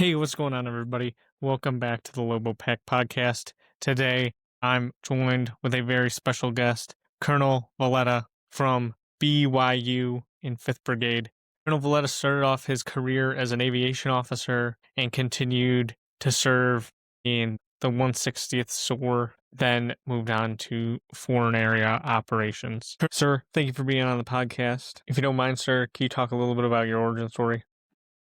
Hey, what's going on, everybody? Welcome back to the Lobo Pack podcast. Today, I'm joined with a very special guest, Colonel Valletta from BYU in 5th Brigade. Colonel Valletta started off his career as an aviation officer and continued to serve in the 160th SOAR, then moved on to foreign area operations. Sir, thank you for being on the podcast. If you don't mind, sir, can you talk a little bit about your origin story?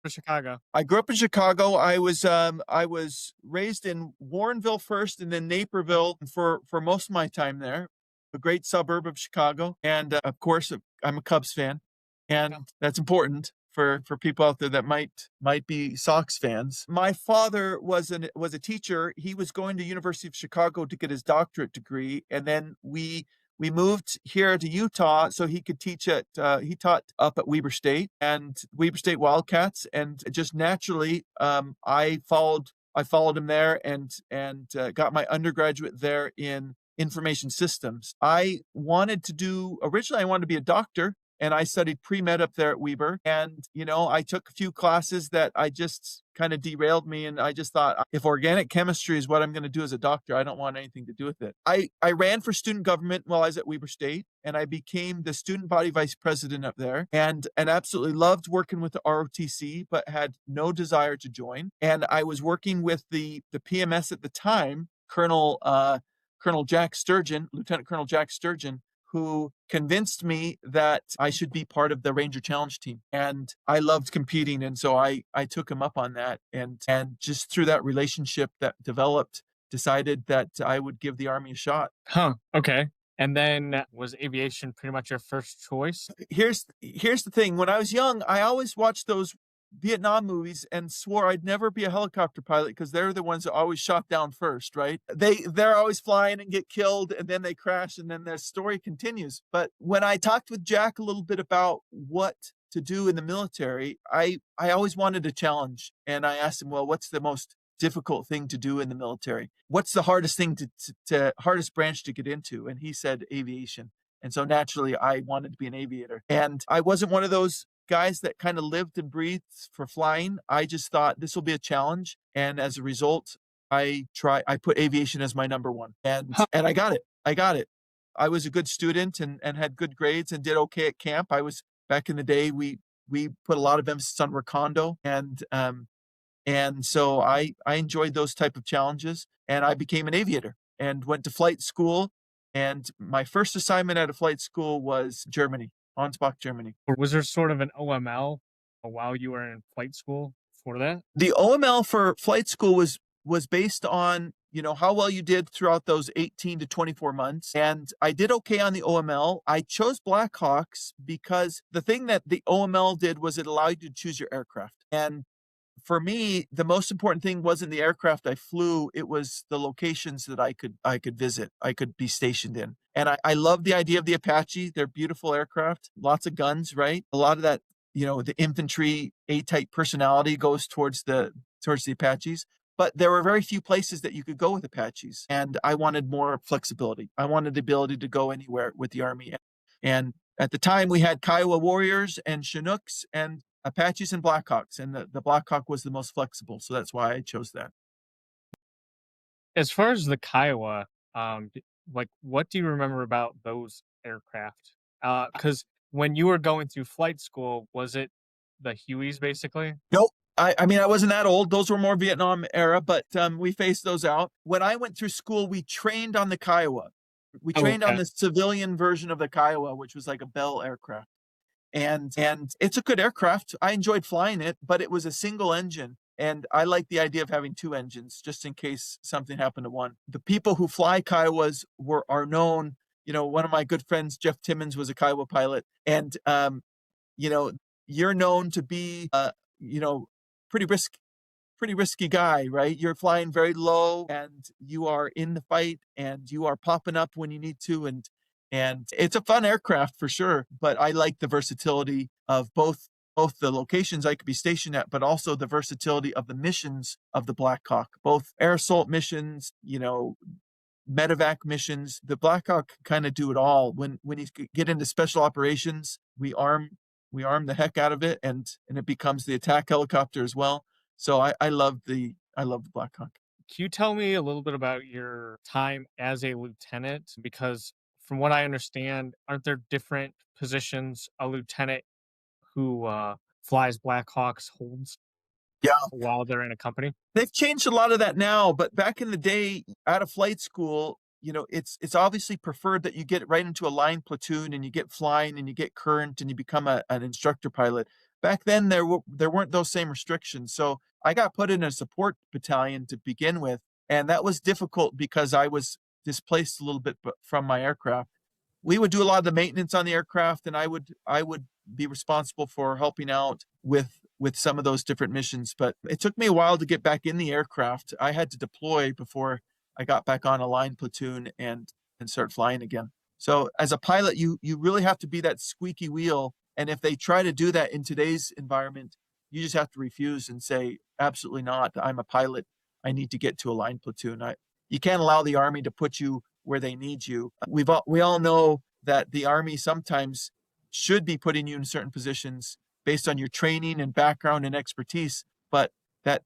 Chicago. I grew up in Chicago. I was raised in Warrenville first, and then Naperville for most of my time there. A great suburb of Chicago, and of course, I'm a Cubs fan, and that's important for people out there that might be Sox fans. My father was a teacher. He was going to University of Chicago to get his doctorate degree, and then we moved here to Utah so he could teach he taught up at Weber State and Weber State Wildcats. And just naturally, I followed him there and got my undergraduate there in information systems. Originally I wanted to be a doctor, and I studied pre-med up there at Weber. And, I took a few classes that I just kind of derailed me. And I just thought, if organic chemistry is what I'm going to do as a doctor, I don't want anything to do with it. I ran for student government while I was at Weber State, and I became the student body vice president up there, and absolutely loved working with the ROTC, but had no desire to join. And I was working with the PMS at the time, Lieutenant Colonel Jack Sturgeon, who convinced me that I should be part of the Ranger Challenge team. And I loved competing. And so I took him up on that. And just through that relationship that developed, decided that I would give the Army a shot. Huh. Okay. And then was aviation pretty much your first choice? Here's the thing. When I was young, I always watched those Vietnam movies and swore I'd never be a helicopter pilot because they're the ones that always shot down first, right? They're always flying and get killed, and then they crash, and then their story continues. But when I talked with Jack a little bit about what to do in the military, I always wanted a challenge. And I asked him, well, what's the most difficult thing to do in the military? What's the hardest thing hardest branch to get into? And he said aviation. And so naturally I wanted to be an aviator. And I wasn't one of those guys that kind of lived and breathed for flying. I just thought this will be a challenge. And as a result, I put aviation as my number one. And I got it. I was a good student and had good grades and did okay at camp. Back in the day, we put a lot of emphasis on recondo. And so I enjoyed those type of challenges, and I became an aviator and went to flight school. And my first assignment at a flight school was Germany. Ansbach, Germany. Or was there sort of an OML while you were in flight school for that? The OML for flight school was based on, how well you did throughout those 18 to 24 months. And I did okay on the OML. I chose Blackhawks because the thing that the OML did was it allowed you to choose your aircraft. And for me, the most important thing wasn't the aircraft I flew. It was the locations that I could visit, I could be stationed in. And I love the idea of the Apache. They're beautiful aircraft, lots of guns, right? A lot of that, the infantry A-type personality goes towards the Apaches. But there were very few places that you could go with Apaches. And I wanted more flexibility. I wanted the ability to go anywhere with the Army. And at the time, we had Kiowa Warriors and Chinooks and Apaches and Blackhawks, and the Blackhawk was the most flexible, so that's why I chose that. As far as the Kiowa, what do you remember about those aircraft? Because when you were going through flight school, was it the Hueys basically? Nope. I mean, I wasn't that old. Those were more Vietnam era, but we phased those out. When I went through school, we trained on the Kiowa. We trained on the civilian version of the Kiowa, which was like a Bell aircraft. And it's a good aircraft. I enjoyed flying it, but it was a single engine. And I like the idea of having two engines just in case something happened to one. The people who fly Kiowas are known. One of my good friends, Jeff Timmons, was a Kiowa pilot. And, you're known to be, pretty risky guy, right? You're flying very low and you are in the fight and you are popping up when you need to. And it's a fun aircraft for sure, but I like the versatility of both the locations I could be stationed at, but also the versatility of the missions of the Black Hawk, both air assault missions, medevac missions. The Black Hawk kind of do it all. When you get into special operations, we arm the heck out of it, and it becomes the attack helicopter as well. So I love the Black Hawk. Can you tell me a little bit about your time as a lieutenant? Because from what I understand, aren't there different positions a lieutenant who flies Black Hawks holds Yeah. while they're in a company? They've changed a lot of that now, but back in the day, out of flight school, it's obviously preferred that you get right into a line platoon and you get flying and you get current and you become an instructor pilot. Back then, there weren't those same restrictions, so I got put in a support battalion to begin with, and that was difficult because I was displaced a little bit from my aircraft. We would do a lot of the maintenance on the aircraft, and I would be responsible for helping out with some of those different missions. But it took me a while to get back in the aircraft. I had to deploy before I got back on a line platoon and start flying again. So as a pilot, you really have to be that squeaky wheel. And if they try to do that in today's environment, you just have to refuse and say, absolutely not. I'm a pilot. I need to get to a line platoon. You can't allow the Army to put you where they need you. We all know that the Army sometimes should be putting you in certain positions based on your training and background and expertise, but that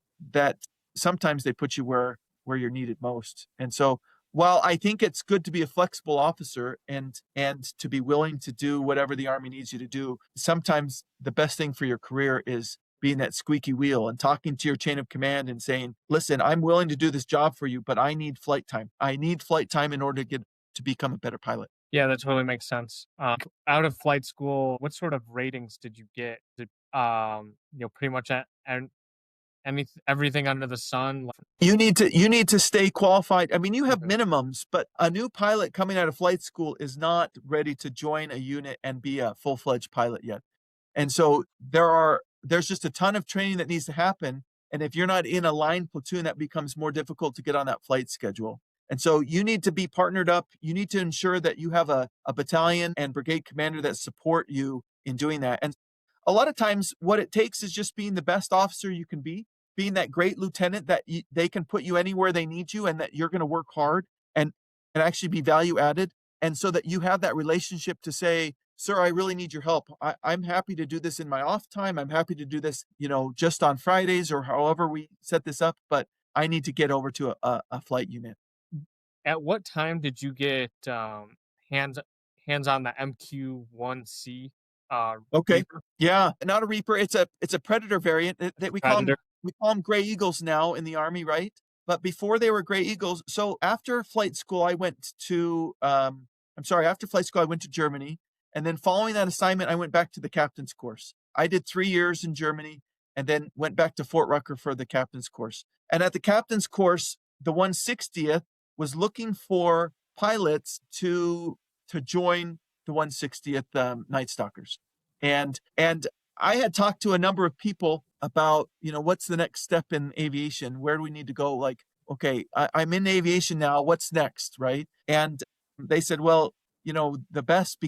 sometimes they put you where you're needed most. And so while I think it's good to be a flexible officer and to be willing to do whatever the Army needs you to do, sometimes the best thing for your career is being that squeaky wheel and talking to your chain of command and saying, listen, I'm willing to do this job for you, but I need flight time. I need flight time in order to become a better pilot. Yeah, that totally makes sense. Out of flight school, what sort of ratings did you get? Did pretty much everything under the sun? You need to stay qualified. I mean, you have Okay. minimums, but a new pilot coming out of flight school is not ready to join a unit and be a full-fledged pilot yet. And so there's just a ton of training that needs to happen. And if you're not in a line platoon, that becomes more difficult to get on that flight schedule. And so you need to be partnered up. You need to ensure that you have a battalion and brigade commander that support you in doing that. And a lot of times, what it takes is just being the best officer you can be, being that great lieutenant that they can put you anywhere they need you, and that you're going to work hard and actually be value added. And so that you have that relationship to say, sir, I really need your help. I'm happy to do this in my off time. I'm happy to do this, just on Fridays or however we set this up, but I need to get over to a flight unit. At what time did you get hands hands on the MQ-1C Okay. Reaper Yeah, not a Reaper. It's a Predator variant that we call them. Predator? We call them Gray Eagles now in the Army, right? But before they were Gray Eagles. So after flight school, I went to. I'm sorry. After flight school, I went to Germany, and then following that assignment, I went back to the captain's course. I did 3 years in Germany, and then went back to Fort Rucker for the captain's course. And at the captain's course, the 160th was looking for pilots to join the 160th Night Stalkers. And I had talked to a number of people about, what's the next step in aviation? Where do we need to go? Like, okay, I'm in aviation now. What's next, right? And they said, well, the best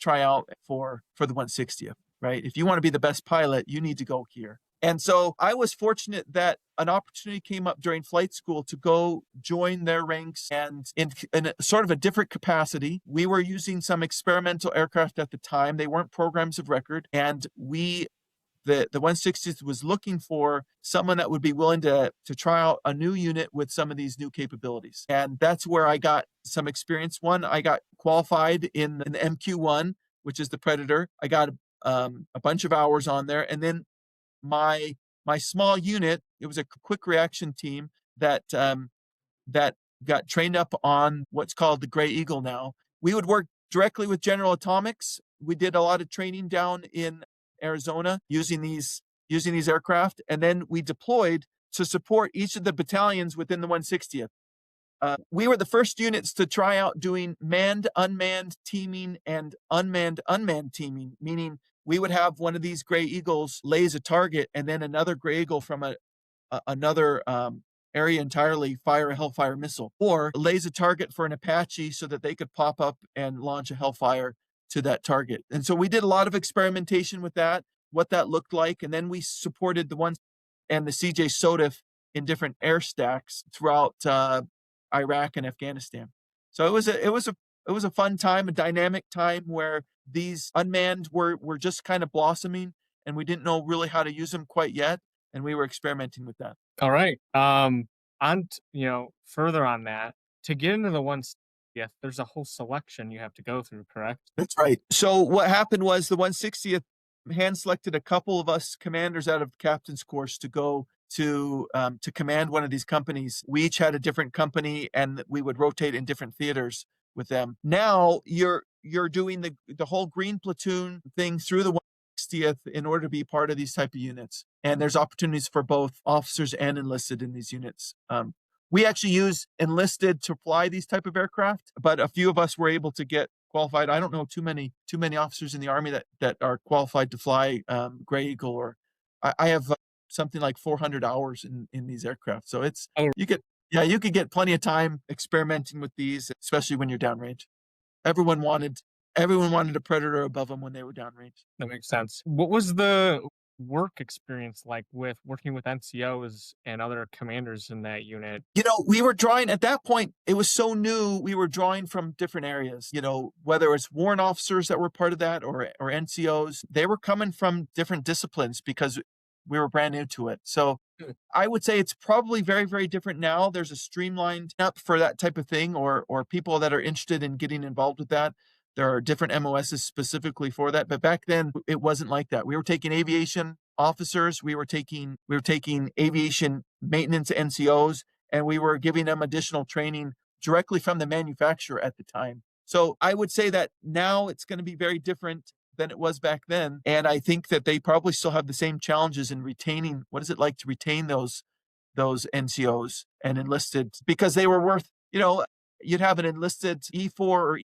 tryout for the 160th, right? If you want to be the best pilot, you need to go here. And so I was fortunate that an opportunity came up during flight school to go join their ranks, and in a sort of a different capacity. We were using some experimental aircraft at the time. They weren't programs of record. And the 160th was looking for someone that would be willing to try out a new unit with some of these new capabilities. And that's where I got some experience. One, I got qualified in the MQ-1, which is the Predator. I got a bunch of hours on there. And then my small unit, it was a quick reaction team that that got trained up on what's called the Gray Eagle now. We would work directly with General Atomics. We did a lot of training down in Arizona using these aircraft, and then we deployed to support each of the battalions within the 160th. We were the first units to try out doing manned unmanned teaming and unmanned unmanned teaming, meaning we would have one of these Gray Eagles lays a target, and then another Gray Eagle from another area entirely fire a Hellfire missile, or lays a target for an Apache so that they could pop up and launch a Hellfire to that target. And so we did a lot of experimentation with that, what that looked like, and then we supported the ones and the CJ SOTF in different air stacks throughout Iraq and Afghanistan. So it was a fun time, a dynamic time where these unmanned were just kind of blossoming, and we didn't know really how to use them quite yet. and we were experimenting with that. All right. Further on that, to get into the 160th, there's a whole selection you have to go through, correct? That's right. So what happened was the 160th hand selected a couple of us commanders out of the captain's course to go to command one of these companies. We each had a different company, and we would rotate in different theaters with them. Now you're doing the whole green platoon thing through the 160th in order to be part of these type of units. And there's opportunities for both officers and enlisted in these units. We actually use enlisted to fly these type of aircraft, but a few of us were able to get qualified. I don't know too many officers in the Army that are qualified to fly Gray Eagle, or I have something like 400 hours in these aircraft. So it's Oh, you could get plenty of time experimenting with these, especially when you're downrange. Everyone wanted a Predator above them when they were downrange. that makes sense. What was the work experience like with working with NCOs and other commanders in that unit? We were drawing at that point. It was so new. We were drawing from different areas, whether it's warrant officers that were part of that or NCOs, they were coming from different disciplines because we were brand new to it. So I would say it's probably very, very different now. There's a streamlined up for that type of thing, or people that are interested in getting involved with that. There are different MOSs specifically for that. But back then it wasn't like that. We were taking aviation officers, we were taking aviation maintenance NCOs, and we were giving them additional training directly from the manufacturer at the time. So I would say that now it's going to be very different than it was back then. And I think that they probably still have the same challenges in retaining. What is it like to retain those NCOs and enlisted? Because they were worth, you'd have an enlisted E4 or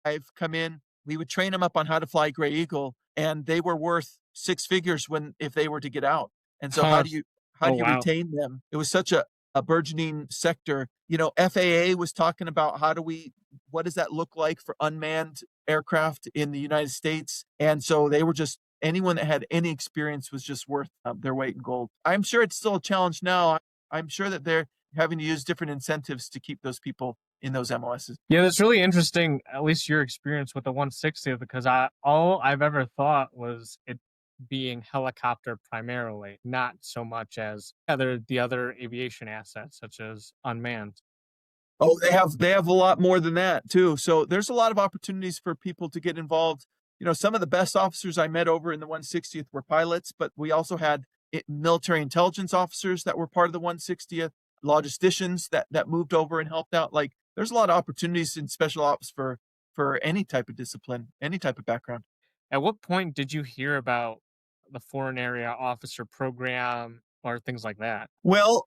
E5 come in. We would train them up on how to fly Gray Eagle, and they were worth six figures if they were to get out. And so how do you wow. retain them? It was such a burgeoning sector. FAA was talking about what does that look like for unmanned aircraft in the United States? And so they were just, anyone that had any experience was just worth their weight in gold. I'm sure it's still a challenge now. I'm sure that they're having to use different incentives to keep those people in those MOSs. Yeah, that's really interesting, at least your experience with the 160th, because all I've ever thought was it being helicopter primarily, not so much as the other aviation assets, such as unmanned. Oh, they have a lot more than that too. So there's a lot of opportunities for people to get involved. Some of the best officers I met over in the 160th were pilots, but we also had military intelligence officers that were part of the 160th, logisticians that moved over and helped out. Like, there's a lot of opportunities in special ops for any type of discipline, any type of background. At what point did you hear about the Foreign Area Officer Program or things like that? Well,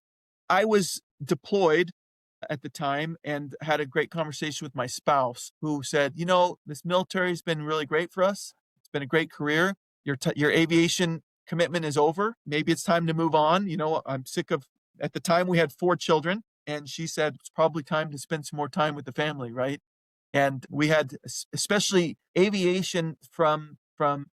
I was deployed at the time and had a great conversation with my spouse, who said, this military has been really great for us. It's been a great career. Your aviation commitment is over. Maybe it's time to move on. I'm sick of, at the time we had 4 children, and she said, it's probably time to spend some more time with the family, right? And we had, especially aviation from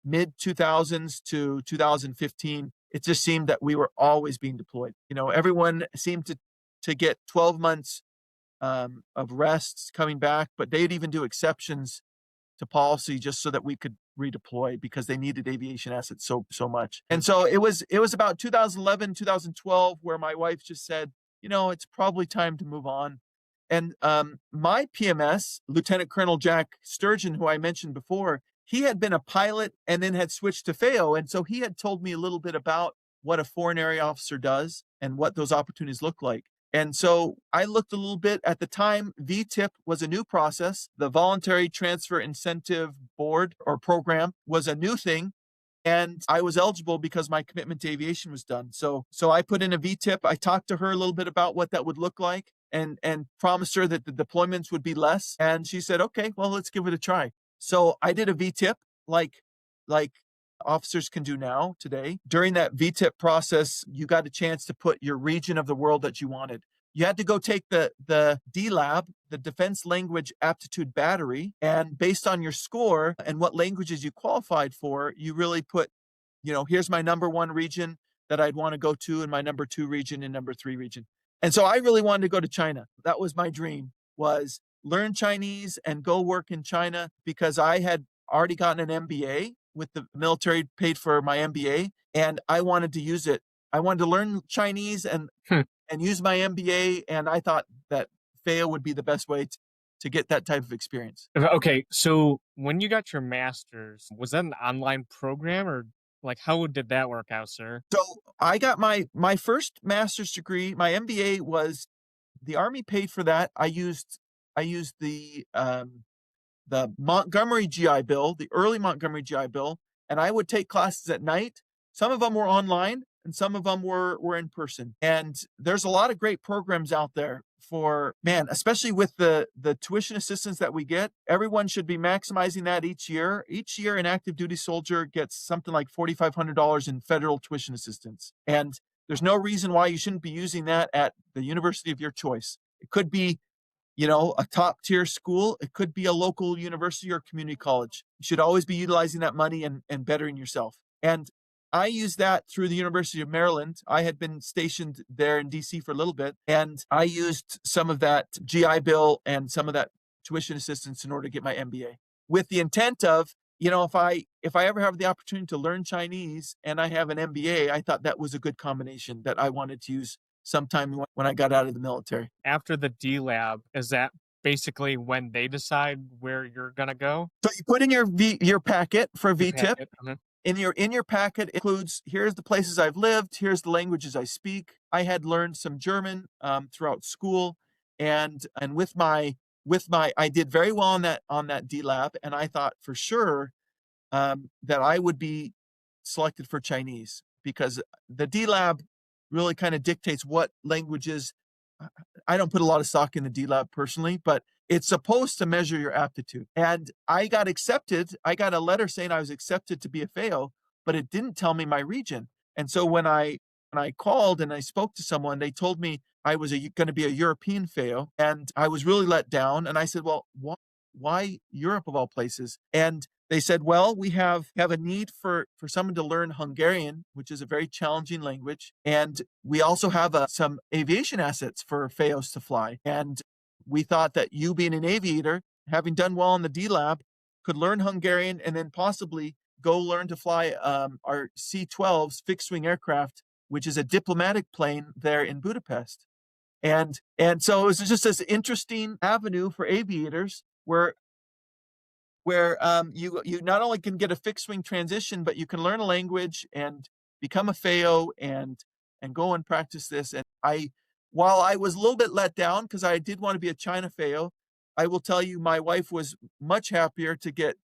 mid 2000s to 2015, it just seemed that we were always being deployed. Everyone seemed to get 12 months of rest coming back, but they'd even do exceptions to policy just so that we could redeploy because they needed aviation assets so much. And so it was about 2011, 2012 where my wife just said, it's probably time to move on. And my PMS, Lieutenant Colonel Jack Sturgeon, who I mentioned before, he had been a pilot and then had switched to FAO. And so he had told me a little bit about what a foreign area officer does and what those opportunities look like. And so I looked a little bit at the time. VTIP was a new process. The Voluntary Transfer Incentive Board or program was a new thing. And I was eligible because my commitment to aviation was done. So I put in a VTIP. I talked to her a little bit about what that would look like and promised her that the deployments would be less. And she said, okay, well, let's give it a try. So I did a VTIP like officers can do now today. During that VTIP process, you got a chance to put your region of the world that you wanted. You had to go take the DLAB, the Defense Language Aptitude Battery, and based on your score and what languages you qualified for, you really put, here's my number 1 region that I'd want to go to, and my number 2 region and number 3 region. And so I really wanted to go to China. That was my dream, was learn Chinese and go work in China, because I had already gotten an MBA with the military, paid for my MBA, and I wanted to use it. I wanted to learn Chinese Hmm. and use my MBA, and I thought that FAO would be the best way to get that type of experience. Okay, so when you got your master's, was that an online program or like how did that work out, sir? So I got my first master's degree. My MBA was the Army paid for that. I used the Montgomery GI Bill, the early Montgomery GI Bill, and I would take classes at night. Some of them were online and some of them were in person. And there's a lot of great programs out there for, man, especially with the tuition assistance that we get. Everyone should be maximizing that each year. Each year an active duty soldier gets something like $4,500 in federal tuition assistance. And there's no reason why you shouldn't be using that at the university of your choice. It could be, a top tier school. It could be a local university or community college. You should always be utilizing that money and bettering yourself. And I used that through the University of Maryland. I had been stationed there in DC for a little bit, and I used some of that GI Bill and some of that tuition assistance in order to get my MBA, with the intent of, if I ever have the opportunity to learn Chinese and I have an MBA, I thought that was a good combination that I wanted to use sometime when I got out of the military. After the D lab, is that basically when they decide where you're gonna go? So you put in your packet for Your VTIP. packet? Mhm. In your packet includes, here's the places I've lived, here's the languages I speak. I had learned some German throughout school, and with my I did very well on that D lab, and I thought for sure that I would be selected for Chinese, because the D lab really kind of dictates what languages. I don't put a lot of stock in the D lab personally, but it's supposed to measure your aptitude. And I got accepted. I got a letter saying I was accepted to be a FAO, but it didn't tell me my region. And so when I called and I spoke to someone, they told me I was going to be a European FAO, and I was really let down. And I said, "Well, why Europe of all places?" And they said, "Well, we have a need for someone to learn Hungarian, which is a very challenging language, and we also have some aviation assets for FAOs to fly. And we thought that you, being an aviator, having done well in the D lab, could learn Hungarian and then possibly go learn to fly our C-12s fixed wing aircraft, which is a diplomatic plane there in Budapest." And so it was just this interesting avenue for aviators where you not only can get a fixed wing transition, but you can learn a language and become a FAO and go and practice this. And while I was a little bit let down because I did want to be a China FAO, I will tell you my wife was much happier to get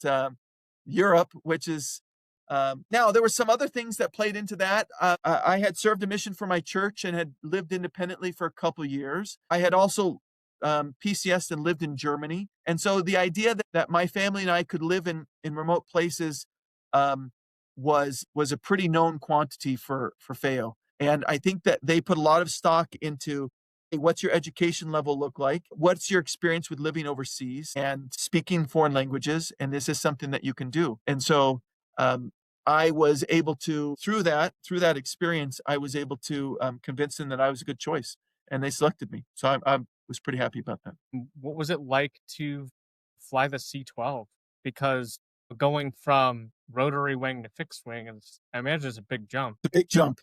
Europe, which is now there were some other things that played into that. I had served a mission for my church and had lived independently for a couple years. I had also PCS and lived in Germany. And so the idea that my family and I could live in remote places was a pretty known quantity for FAO. And I think that they put a lot of stock into, hey, what's your education level look like? What's your experience with living overseas and speaking foreign languages? And this is something that you can do. And so I was able to, through that experience, I was able to convince them that I was a good choice, and they selected me. So I was pretty happy about that. What was it like to fly the C-12? Because going from rotary wing to fixed wing I imagine it's a big jump. It's a big jump.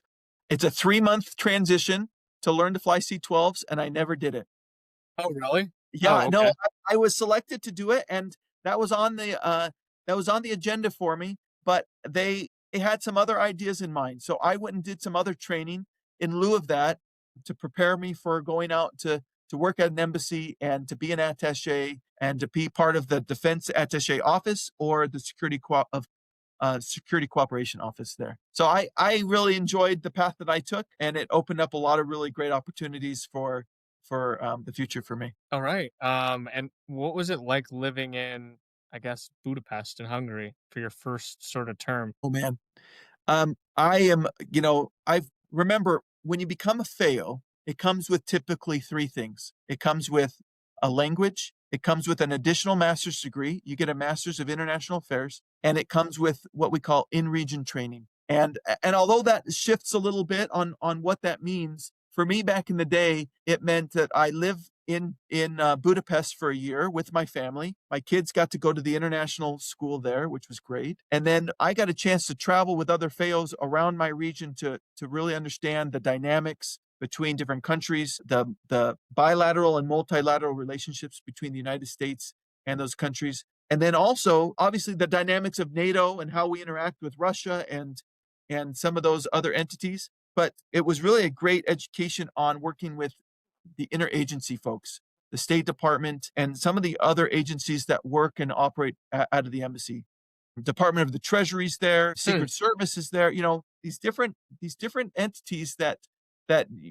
It's a 3-month transition to learn to fly C-12s, and I never did it. Oh, really? Yeah, Oh, no, okay. I was selected to do it, and that was on the agenda for me. But they had some other ideas in mind, so I went and did some other training in lieu of that to prepare me for going out to work at an embassy and to be an attaché and to be part of the defense attaché office or the security cooperation office there. So I really enjoyed the path that I took, and it opened up a lot of really great opportunities for the future for me. All right. And what was it like living in, I guess, Budapest in Hungary for your first sort of term? Oh man, I am. I remember when you become a FAO, it comes with typically 3 things. It comes with a language. It comes with an additional master's degree. You get a master's of international affairs, and it comes with what we call in-region training. And although that shifts a little bit on what that means, For me, back in the day, it meant that I lived in Budapest for a year with my family. My kids got to go to the international school there, which was great. And then I got a chance to travel with other FAOs around my region to really understand the dynamics between different countries, the bilateral and multilateral relationships between the United States and those countries. And then also, obviously, the dynamics of NATO and how we interact with Russia and some of those other entities. But it was really a great education on working with the interagency folks, the State Department, and some of the other agencies that work and operate out of the embassy. Department of the Treasury's there, Secret Service is there. These different entities that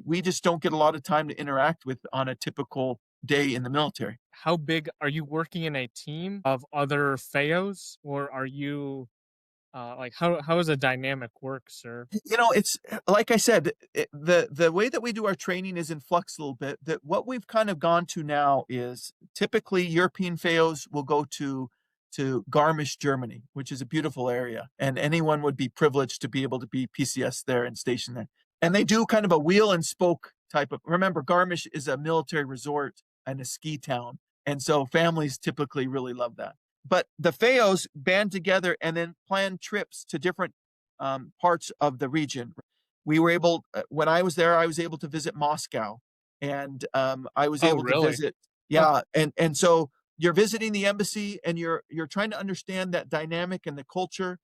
we just don't get a lot of time to interact with on a typical day in the military. How big are you working in a team of other FAOs, or are you like how does the dynamic work, sir? It's like I said, the way that we do our training is in flux a little bit. That what we've kind of gone to now is typically European FAOs will go to Garmisch, Germany, which is a beautiful area, and anyone would be privileged to be able to be PCS there and stationed there. And they do kind of a wheel and spoke type of. Remember, Garmisch is a military resort and a ski town, and so families typically really love that. But the FAOs band together and then plan trips to different parts of the region. We were able, when I was there, I was able to visit Moscow, and I was Oh, able to really? visit. Yeah, and so you're visiting the embassy, and you're trying to understand that dynamic and the culture.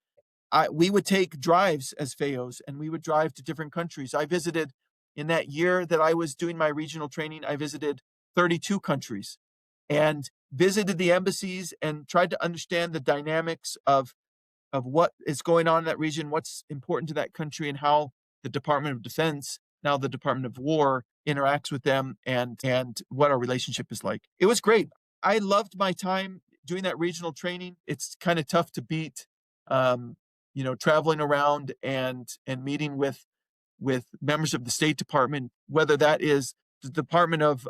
We would take drives as FAOs, and we would drive to different countries. I visited in that year that I was doing my regional training. I visited 32 countries, and visited the embassies and tried to understand the dynamics of what is going on in that region, what's important to that country, and how the Department of Defense, now the Department of War, interacts with them and what our relationship is like. It was great. I loved my time doing that regional training. It's kind of tough to beat, traveling around and meeting with members of the State Department, whether that is the Department of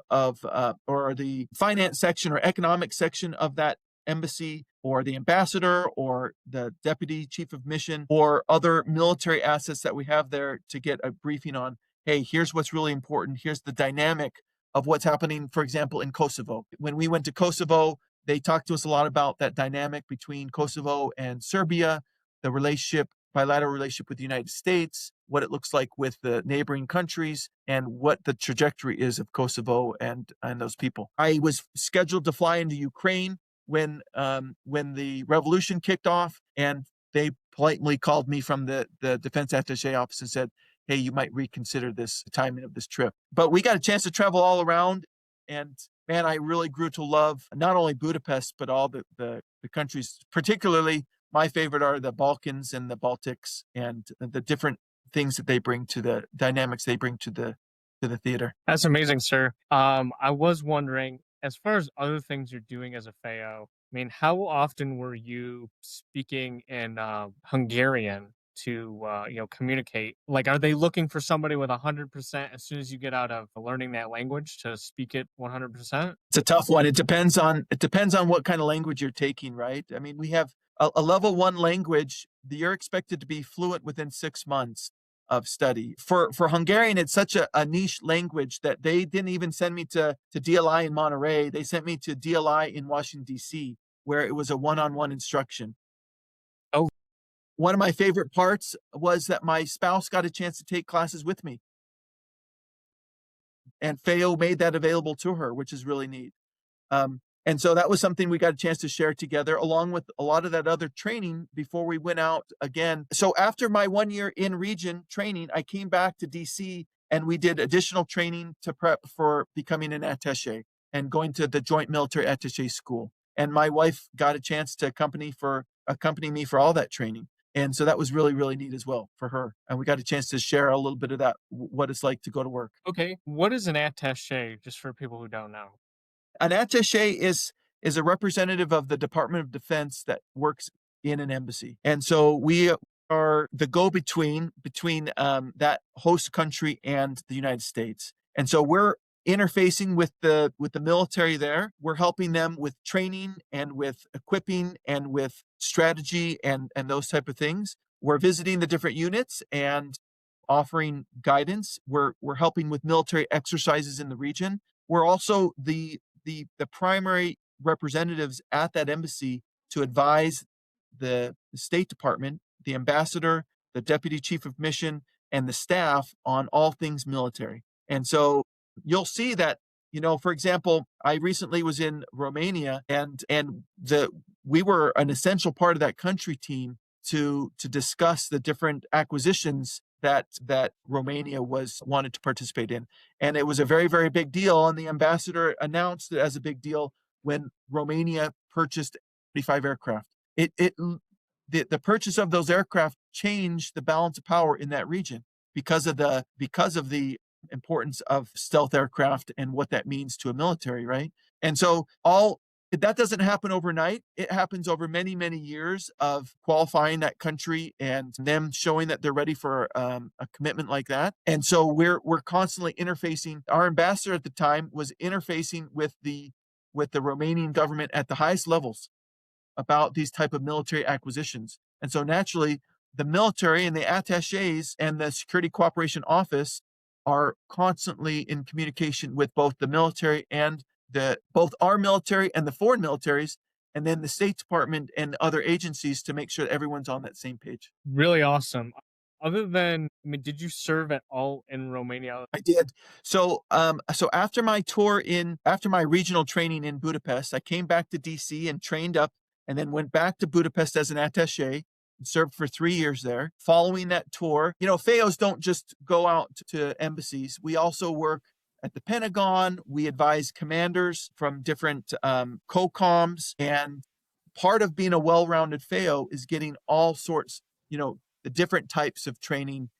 or the finance section or economic section of that embassy, or the ambassador, or the deputy chief of mission, or other military assets that we have there to get a briefing on, hey, here's what's really important. Here's the dynamic of what's happening, for example, in Kosovo. When we went to Kosovo, they talked to us a lot about that dynamic between Kosovo and Serbia, the bilateral relationship with the United States, what it looks like with the neighboring countries, and what the trajectory is of Kosovo and those people. I was scheduled to fly into Ukraine when the revolution kicked off, and they politely called me from the Defense Attache office and said, hey, you might reconsider this timing of this trip. But we got a chance to travel all around, and man, I really grew to love not only Budapest, but all the countries. Particularly, my favorite are the Balkans and the Baltics, and the different things that they bring to the dynamics they bring to the theater. That's amazing, sir. I was wondering, as far as other things you're doing as a FAO, I mean, how often were you speaking in Hungarian to communicate? Like, are they looking for somebody with 100% as soon as you get out of learning that language to speak it 100%? It's a tough one. It depends on what kind of language you're taking, right? I mean, we have a level 1 language. You're expected to be fluent within 6 months of study. For Hungarian, it's such a niche language that they didn't even send me to DLI in Monterey. They sent me to DLI in Washington, D.C., where it was a one-on-one instruction. Oh. One of my favorite parts was that my spouse got a chance to take classes with me. And FAO made that available to her, which is really neat. And so that was something we got a chance to share together, along with a lot of that other training before we went out again. So after my 1 year in region training, I came back to DC, and we did additional training to prep for becoming an attache and going to the Joint Military Attache School. And my wife got a chance to accompany me for all that training. And so that was really, really neat as well for her. And we got a chance to share a little bit of that, what it's like to go to work. Okay. What is an attache, just for people who don't know? An attaché is a representative of the Department of Defense that works in an embassy. And so we are the go-between between that host country and the United States. And so we're interfacing with the military there. We're helping them with training and with equipping and with strategy and those type of things. We're visiting the different units, and offering guidance. We're helping with military exercises in the region. We're also the primary representatives at that embassy to advise the State Department, the ambassador, the deputy chief of mission, and the staff on all things military. And so you'll see that, for example, I recently was in Romania, and we were an essential part of that country team to discuss the different acquisitions that Romania wanted to participate in. And it was a very, very big deal. And the ambassador announced it as a big deal when Romania purchased 35 aircraft. The purchase of those aircraft changed the balance of power in that region because of the importance of stealth aircraft and what that means to a military, right? And so that doesn't happen overnight. It happens over many, many years of qualifying that country and them showing that they're ready for a commitment like that. And so we're constantly interfacing. Our ambassador at the time was interfacing with the Romanian government at the highest levels about these type of military acquisitions. And so naturally, the military and the attaches and the Security Cooperation Office are constantly in communication with both the military and both our military and the foreign militaries, and then the State Department and other agencies to make sure that everyone's on that same page. Really awesome. Other than, did you serve at all in Romania? I did. So after my regional training in Budapest, I came back to DC and trained up, and then went back to Budapest as an attaché and served for 3 years there. Following that tour, FAOs don't just go out to embassies. We also work at the Pentagon. We advise commanders from different COCOMs, and part of being a well-rounded FAO is getting all sorts, the different types of training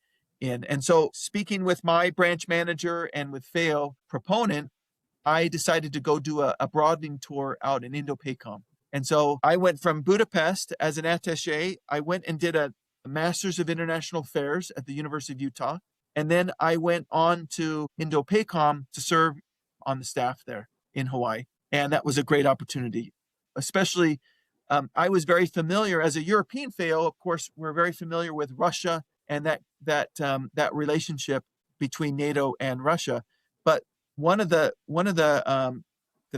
in. And so speaking with my branch manager and with FAO proponent, I decided to go do a broadening tour out in Indo-PACOM. And so I went from Budapest as an attaché. I went and did a Master's of International Affairs at the University of Utah. And then I went on to Indo-PACOM to serve on the staff there in Hawaii. And that was a great opportunity. Especially, I was very familiar as a European FAO. Of course, we're very familiar with Russia and that relationship between NATO and Russia. But one of the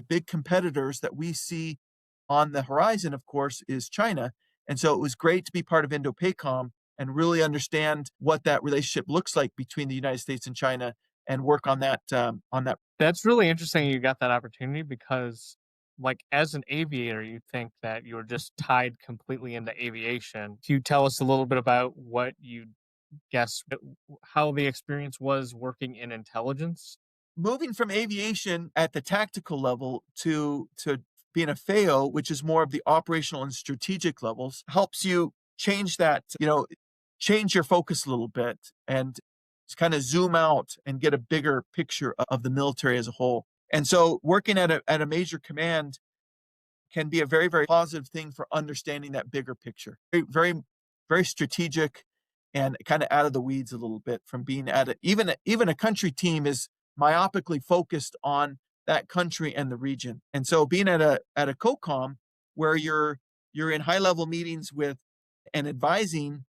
big competitors that we see on the horizon, of course, is China. And so it was great to be part of Indo-PACOM and really understand what that relationship looks like between the United States and China and work on that. That's really interesting you got that opportunity because, as an aviator, you think that you're just tied completely into aviation. Can you tell us a little bit about what you guess, how the experience was working in intelligence? Moving from aviation at the tactical level to being a FAO, which is more of the operational and strategic levels, helps you change your focus a little bit and kind of zoom out and get a bigger picture of the military as a whole. And so working at a major command can be a very, very positive thing for understanding that bigger picture. Very, very, very strategic and kind of out of the weeds a little bit from being even a country team is myopically focused on that country and the region. And so being at a COCOM where you're in high level meetings with and advising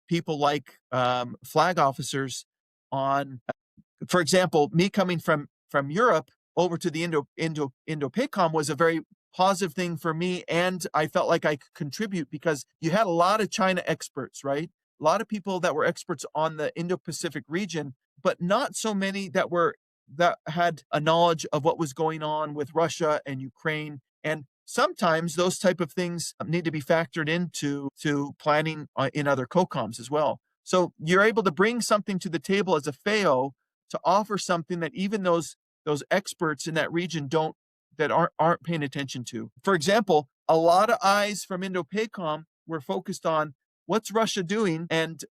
people like flag officers on, for example, me coming from Europe over to the Indo-PACOM was a very positive thing for me, and I felt like I could contribute because you had a lot of China experts, right? A lot of people that were experts on the Indo-Pacific region, but not so many that had a knowledge of what was going on with Russia and Ukraine. And sometimes those type of things need to be factored into planning in other COCOMs as well. So you're able to bring something to the table as a FAO to offer something that even those experts in that region aren't paying attention to. For example, a lot of eyes from Indo-PACOM were focused on what's Russia doing and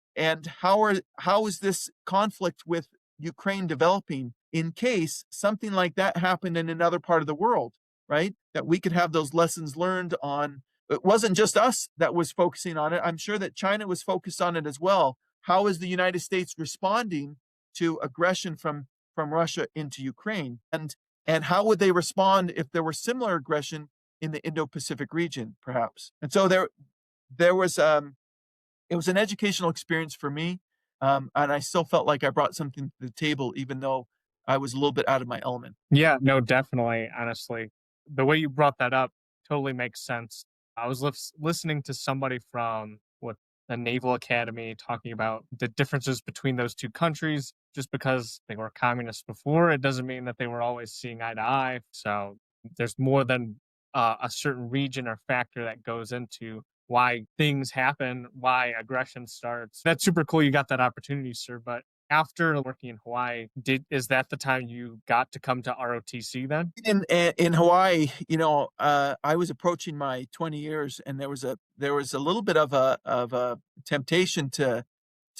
how is this conflict with Ukraine developing in case something like that happened in another part of the world, right? That we could have those lessons learned on. It wasn't just us that was focusing on it. I'm sure that China was focused on it as well. How is the United States responding to aggression from Russia into Ukraine? And how would they respond if there were similar aggression in the Indo-Pacific region, perhaps? And so there was it was an educational experience for me. And I still felt like I brought something to the table, even though I was a little bit out of my element. Yeah, no, definitely. Honestly, the way you brought that up totally makes sense. I was listening to somebody from what the Naval Academy talking about the differences between those two countries. Just because they were communists before, it doesn't mean that they were always seeing eye to eye. So there's more than a certain region or factor that goes into why things happen, why aggression starts. That's super cool. You got that opportunity, sir. But after working in Hawaii, did is that the time you got to come to ROTC then? In Hawaii, I was approaching my 20 years, and there was a little bit of a temptation to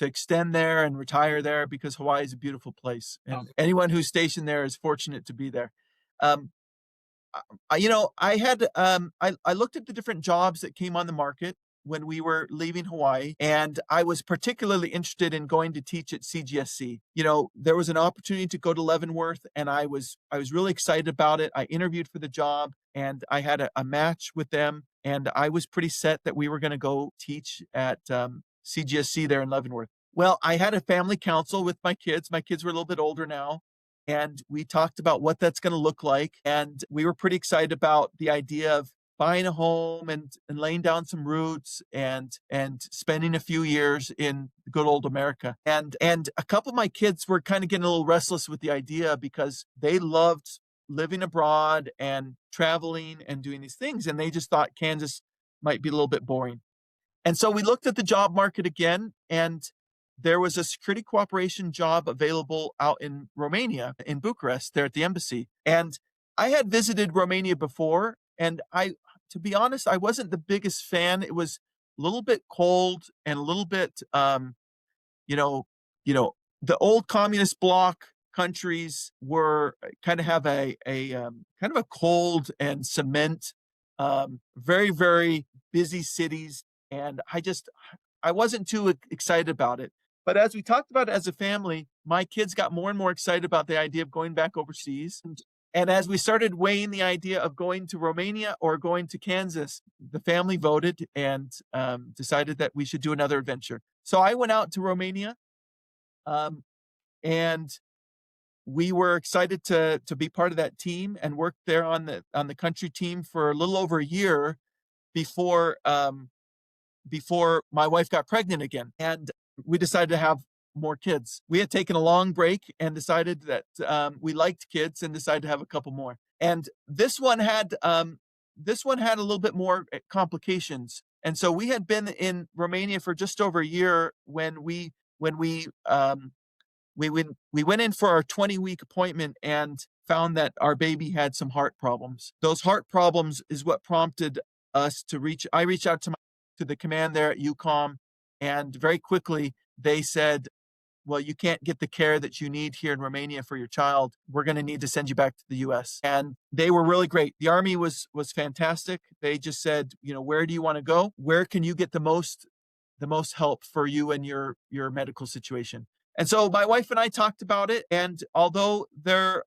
extend there and retire there because Hawaii is a beautiful place, Oh, and anyone who's stationed there is fortunate to be there. Um, I had I looked at the different jobs that came on the market when we were leaving Hawaii, and I was particularly interested in going to teach at CGSC. There was an opportunity to go to Leavenworth, and I was really excited about it. I interviewed for the job, and I had a match with them, and I was pretty set that we were going to go teach at CGSC there in Leavenworth. Well, I had a family council with my kids. My kids were a little bit older now, and we talked about what that's going to look like. And we were pretty excited about the idea of buying a home and laying down some roots and spending a few years in good old America. And a couple of my kids were kind of getting a little restless with the idea because they loved living abroad and traveling and doing these things. And they just thought Kansas might be a little bit boring. And so we looked at the job market again, and there was a security cooperation job available out in Romania, in Bucharest, there at the embassy. And I had visited Romania before, and to be honest, I wasn't the biggest fan. It was a little bit cold and a little bit, you know, the old communist bloc countries were kind of have a kind of a cold and cement, very, very busy cities. And I wasn't too excited about it. But as we talked about it as a family, my kids got more and more excited about the idea of going back overseas. And as we started weighing the idea of going to Romania or going to Kansas, the family voted and decided that we should do another adventure. So I went out to Romania, um, and we were excited to be part of that team and worked there on the country team for a little over a year before before my wife got pregnant again. And we decided to have more kids. We had taken a long break and decided that we liked kids and decided to have a couple more. And this one had a little bit more complications. And so we had been in Romania for just over a year when we went in for our 20-week appointment and found that our baby had some heart problems. Those heart problems is what prompted us I reached out to the command there at UCOM, and very quickly they said, well, you can't get the care that you need here in Romania for your child. We're going to need to send you back to the US. And they were really great. The Army was fantastic. They just said, where do you want to go? Where can you get the most help for you and your medical situation? And so my wife and I talked about it. And although there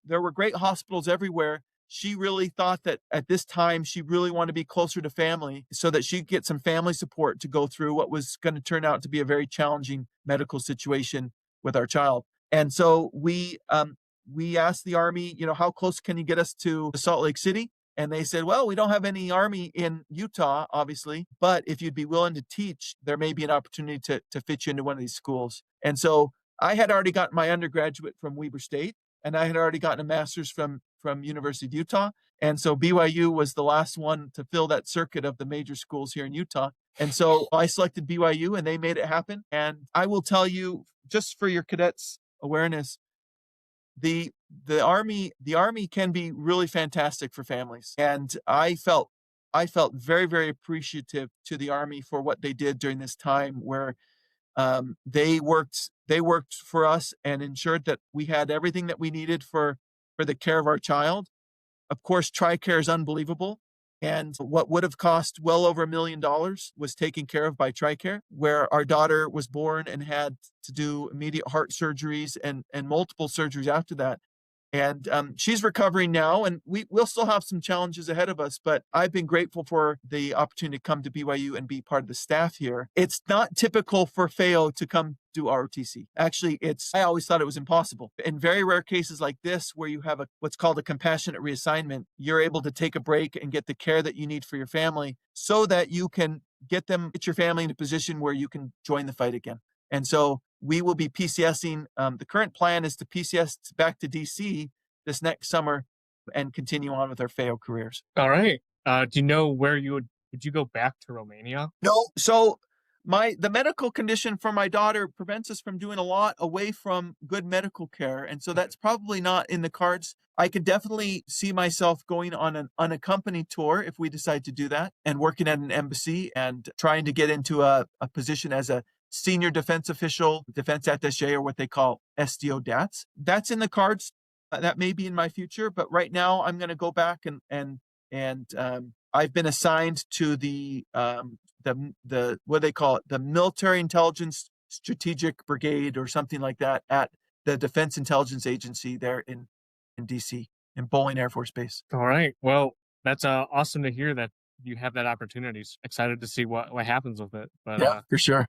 were great hospitals everywhere, she really thought that at this time she really wanted to be closer to family so that she'd get some family support to go through what was going to turn out to be a very challenging medical situation with our child. And so we asked the Army, how close can you get us to Salt Lake City? And they said, well, we don't have any Army in Utah, obviously, but if you'd be willing to teach, there may be an opportunity to fit you into one of these schools. And so I had already gotten my undergraduate from Weber State, and I had already gotten a master's from University of Utah. And so BYU was the last one to fill that circuit of the major schools here in Utah. And so I selected BYU, and they made it happen. And I will tell you, just for your cadets' awareness, the Army can be really fantastic for families. And I felt very, very appreciative to the Army for what they did during this time where they worked for us and ensured that we had everything that we needed for the care of our child. Of course, TRICARE is unbelievable. And what would have cost well over $1 million was taken care of by TRICARE, where our daughter was born and had to do immediate heart surgeries and multiple surgeries after that. And she's recovering now, and we'll still have some challenges ahead of us, but I've been grateful for the opportunity to come to BYU and be part of the staff here. It's not typical for FAO to come do ROTC. Actually, I always thought it was impossible. In very rare cases like this, where you have what's called a compassionate reassignment, you're able to take a break and get the care that you need for your family so that you can get your family in a position where you can join the fight again. And so we will be PCSing. The current plan is to PCS back to DC this next summer and continue on with our FAO careers. All right. Do you know where would you go back to Romania? No. So the medical condition for my daughter prevents us from doing a lot away from good medical care. And so that's probably not in the cards. I could definitely see myself going on an unaccompanied tour if we decide to do that, and working at an embassy and trying to get into a position as a senior defense official, defense attache, or what they call SDO DATS. That's in the cards. That may be in my future, but right now I'm going to go back and I've been assigned to the what they call it, the Military Intelligence Strategic Brigade or something like that at the Defense Intelligence Agency there in DC, in Bolling Air Force Base. All right. Well, that's awesome to hear that you have that opportunity. Excited to see what happens with it. But yeah, for sure.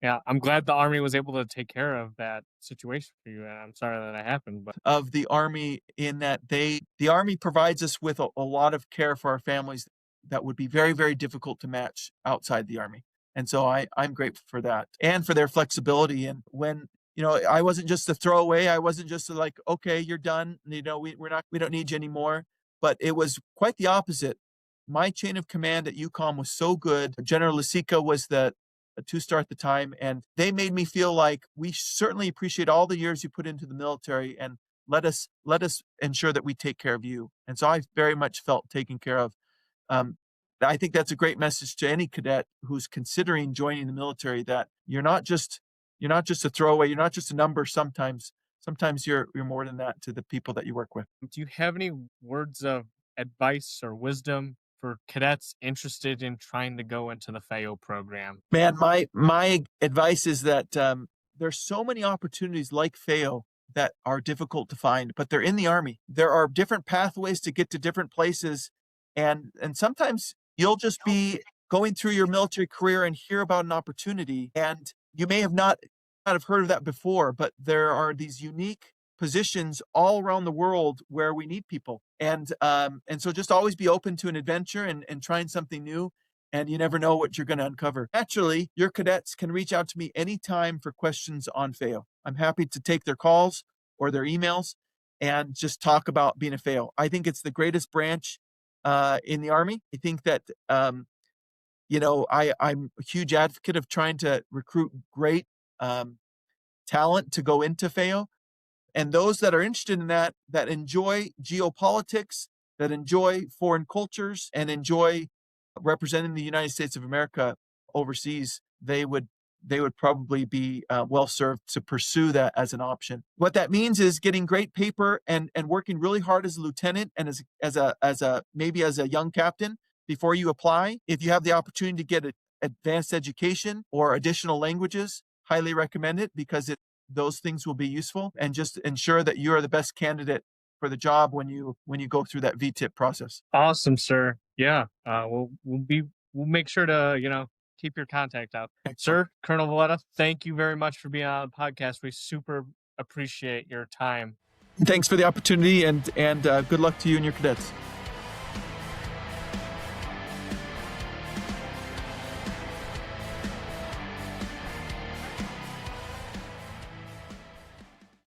Yeah, I'm glad the Army was able to take care of that situation for you, and I'm sorry that it happened. But of the Army, in that the Army provides us with a lot of care for our families that would be very, very difficult to match outside the Army. And so I'm grateful for that and for their flexibility. And when, I wasn't just a throwaway. I wasn't just like, okay, you're done. We don't need you anymore. But it was quite the opposite. My chain of command at UCOM was so good. General Lasica was a 2-star at the time, and they made me feel like we certainly appreciate all the years you put into the military, and let us ensure that we take care of you. And so I very much felt taken care of. I think that's a great message to any cadet who's considering joining the military, that you're not just a throwaway, you're not just a number. Sometimes you're more than that to the people that you work with. Do you have any words of advice or wisdom for cadets interested in trying to go into the FAO program? Man, my advice is that there's so many opportunities like FAO that are difficult to find, but they're in the Army. There are different pathways to get to different places, and sometimes you'll just be going through your military career and hear about an opportunity, and you may not have heard of that before, but there are these unique positions all around the world where we need people. And so just always be open to an adventure and trying something new, and you never know what you're going to uncover. Naturally, your cadets can reach out to me anytime for questions on FAO. I'm happy to take their calls or their emails and just talk about being a FAO. I think it's the greatest branch in the Army. I think that, I'm a huge advocate of trying to recruit great talent to go into FAO. And those that are interested in that enjoy geopolitics, that enjoy foreign cultures, and enjoy representing the United States of America overseas, they would probably be well served to pursue that as an option. What that means is getting great paper and working really hard as a lieutenant and as a young captain before you apply. If you have the opportunity to get an advanced education or additional languages, highly recommend it, because those things will be useful, and just ensure that you are the best candidate for the job when you go through that VTIP process. Awesome, sir. Yeah. We'll make sure to, keep your contact out. Excellent. Sir, Colonel Valletta, thank you very much for being on the podcast. We super appreciate your time. Thanks for the opportunity, and good luck to you and your cadets.